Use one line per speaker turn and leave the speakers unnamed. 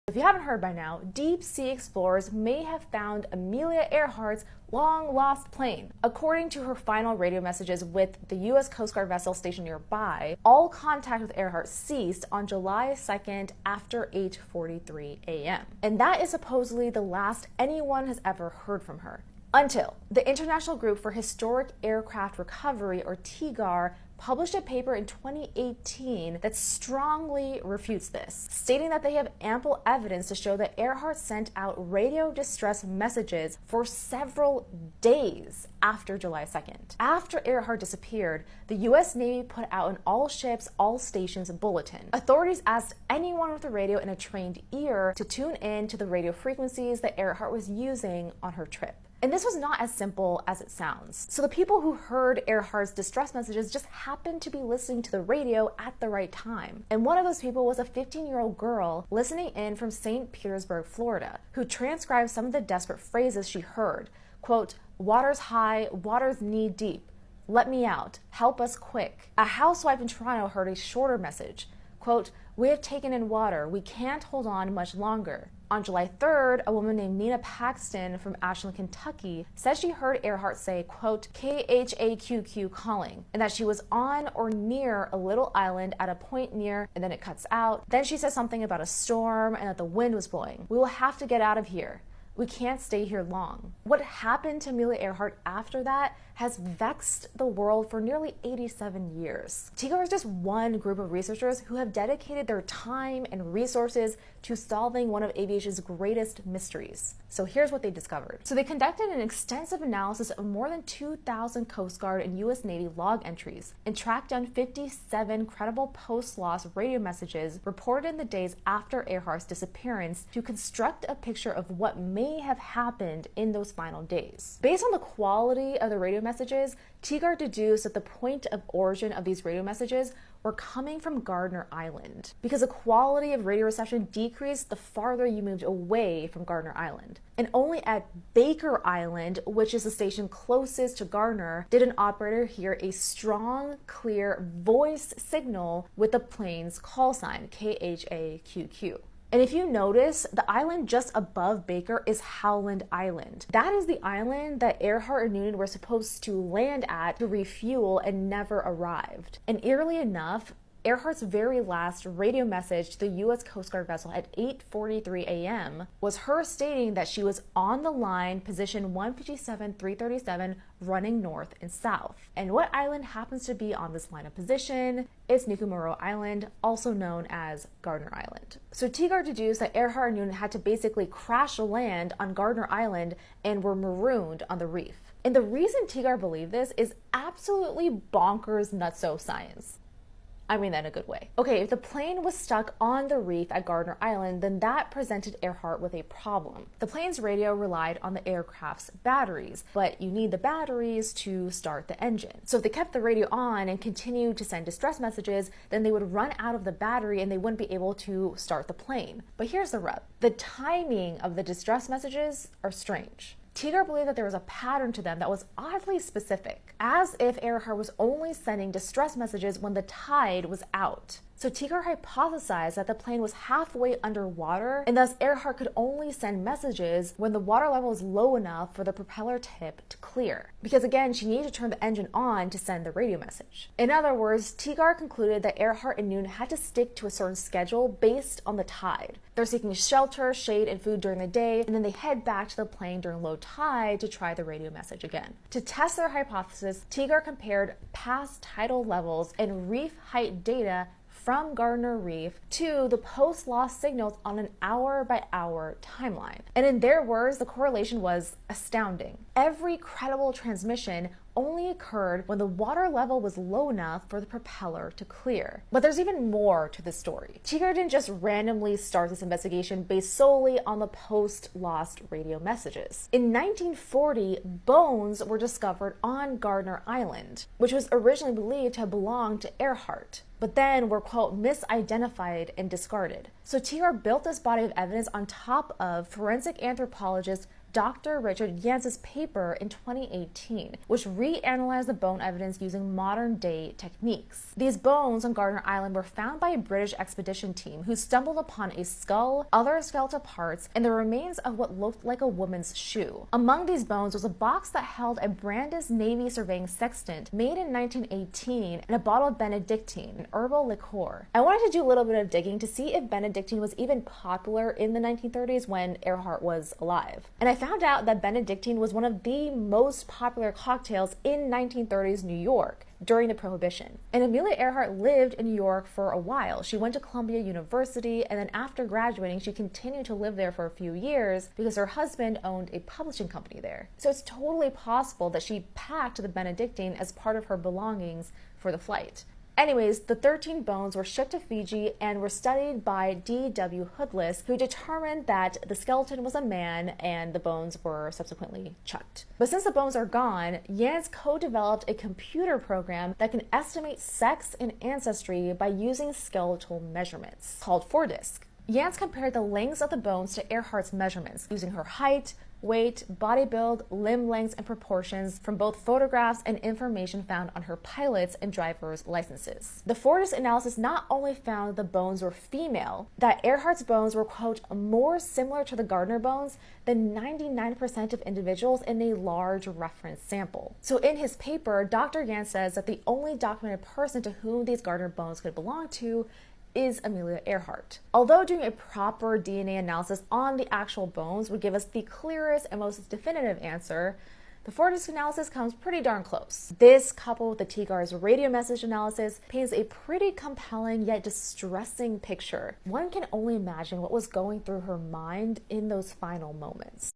If you haven't heard by now, deep sea explorers may have found Amelia Earhart's long-lost plane. According to her final radio messages with the U.S. Coast Guard vessel stationed nearby, all contact with Earhart ceased on July 2nd after 8:43 a.m. And that is supposedly the last anyone has ever heard from her. Until the International Group for Historic Aircraft Recovery, or TGAR, published a paper in 2018 that strongly refutes this, stating that they have ample evidence to show that Earhart sent out radio distress messages for several days after July 2nd. After Earhart disappeared, the U.S. Navy put out an all ships, all stations bulletin. Authorities asked anyone with a radio and a trained ear to tune in to the radio frequencies that Earhart was using on her trip. And this was not as simple as it sounds. So the people who heard Earhart's distress messages just happened to be listening to the radio at the right time. And one of those people was a 15-year-old girl listening in from St. Petersburg, Florida, who transcribed some of the desperate phrases she heard. Quote, "Water's high, water's knee deep. Let me out. Help us quick." A housewife in Toronto heard a shorter message. Quote, "We have taken in water. We can't hold on much longer." On July 3rd, a woman named Nina Paxton from Ashland, Kentucky, said she heard Earhart say, quote, "KHAQQ calling," and that she was on or near a little island at a point near, and then it cuts out. Then she says something about a storm and that the wind was blowing. "We will have to get out of here. We can't stay here long." What happened to Amelia Earhart after that has vexed the world for nearly 87 years. TGAR is just one group of researchers who have dedicated their time and resources to solving one of aviation's greatest mysteries. So here's what they discovered. So they conducted an extensive analysis of more than 2,000 Coast Guard and U.S. Navy log entries and tracked down 57 credible post-loss radio messages reported in the days after Earhart's disappearance to construct a picture of what may have happened in those final days. Based on the quality of the radio messages, TGAR deduced that the point of origin of these radio messages were coming from Gardner Island, because the quality of radio reception decreased the farther you moved away from Gardner Island. And only at Baker Island, which is the station closest to Gardner, did an operator hear a strong, clear voice signal with the plane's call sign, KHAQQ. And if you notice, the island just above Baker is Howland Island. That is the island that Earhart and Noonan were supposed to land at to refuel and never arrived. And eerily enough, Earhart's very last radio message to the U.S. Coast Guard vessel at 8:43 a.m. was her stating that she was on the line, position 157-337, running north and south. And what island happens to be on this line of position? It's Nukumaro Island, also known as Gardner Island. So TGAR deduced that Earhart and Noonan had to basically crash land on Gardner Island and were marooned on the reef. And the reason TGAR believed this is absolutely bonkers nutso science. I mean that in a good way. Okay, if the plane was stuck on the reef at Gardner Island, then that presented Earhart with a problem. The plane's radio relied on the aircraft's batteries, but you need the batteries to start the engine. So if they kept the radio on and continued to send distress messages, then they would run out of the battery and they wouldn't be able to start the plane. But here's the rub. The timing of the distress messages are strange. TGAR believed that there was a pattern to them that was oddly specific, as if Earhart was only sending distress messages when the tide was out. So TGAR hypothesized that the plane was halfway underwater, and thus Earhart could only send messages when the water level was low enough for the propeller tip to clear. Because again, she needed to turn the engine on to send the radio message. In other words, TGAR concluded that Earhart and Noonan had to stick to a certain schedule based on the tide. They're seeking shelter, shade, and food during the day, and then they head back to the plane during low tide to try the radio message again. To test their hypothesis, TGAR compared past tidal levels and reef height data from Gardner Reef to the post-loss signals on an hour-by-hour timeline. And in their words, the correlation was astounding. Every credible transmission only occurred when the water level was low enough for the propeller to clear. But there's even more to this story. TGAR didn't just randomly start this investigation based solely on the post-lost radio messages. In 1940, bones were discovered on Gardner Island, which was originally believed to have belonged to Earhart, but then were, quote, misidentified and discarded. So TGAR built this body of evidence on top of forensic anthropologist Dr. Richard Yancey's paper in 2018, which reanalyzed the bone evidence using modern-day techniques. These bones on Gardner Island were found by a British expedition team who stumbled upon a skull, other skeletal parts, and the remains of what looked like a woman's shoe. Among these bones was a box that held a Brandis Navy surveying sextant made in 1918 and a bottle of Benedictine, an herbal liqueur. I wanted to do a little bit of digging to see if Benedictine was even popular in the 1930s when Earhart was alive. And I found out that Benedictine was one of the most popular cocktails in 1930s New York during the Prohibition. And Amelia Earhart lived in New York for a while. She went to Columbia University, and then after graduating, she continued to live there for a few years because her husband owned a publishing company there. So it's totally possible that she packed the Benedictine as part of her belongings for the flight. Anyways, the 13 bones were shipped to Fiji and were studied by D.W. Hoodless, who determined that the skeleton was a man and the bones were subsequently chucked. But since the bones are gone, Yance co-developed a computer program that can estimate sex and ancestry by using skeletal measurements, called Fordisk. Yance compared the lengths of the bones to Earhart's measurements, using her height, weight, body build, limb lengths, and proportions from both photographs and information found on her pilot's and driver's licenses. The Fordisk analysis not only found the bones were female, that Earhart's bones were, quote, more similar to the Gardner bones than 99% of individuals in a large reference sample. So in his paper, Dr. Yance says that the only documented person to whom these Gardner bones could belong to is Amelia Earhart. Although doing a proper DNA analysis on the actual bones would give us the clearest and most definitive answer, the Fordisk analysis comes pretty darn close. This, coupled with the Teagar's radio message analysis, paints a pretty compelling yet distressing picture. One can only imagine what was going through her mind in those final moments.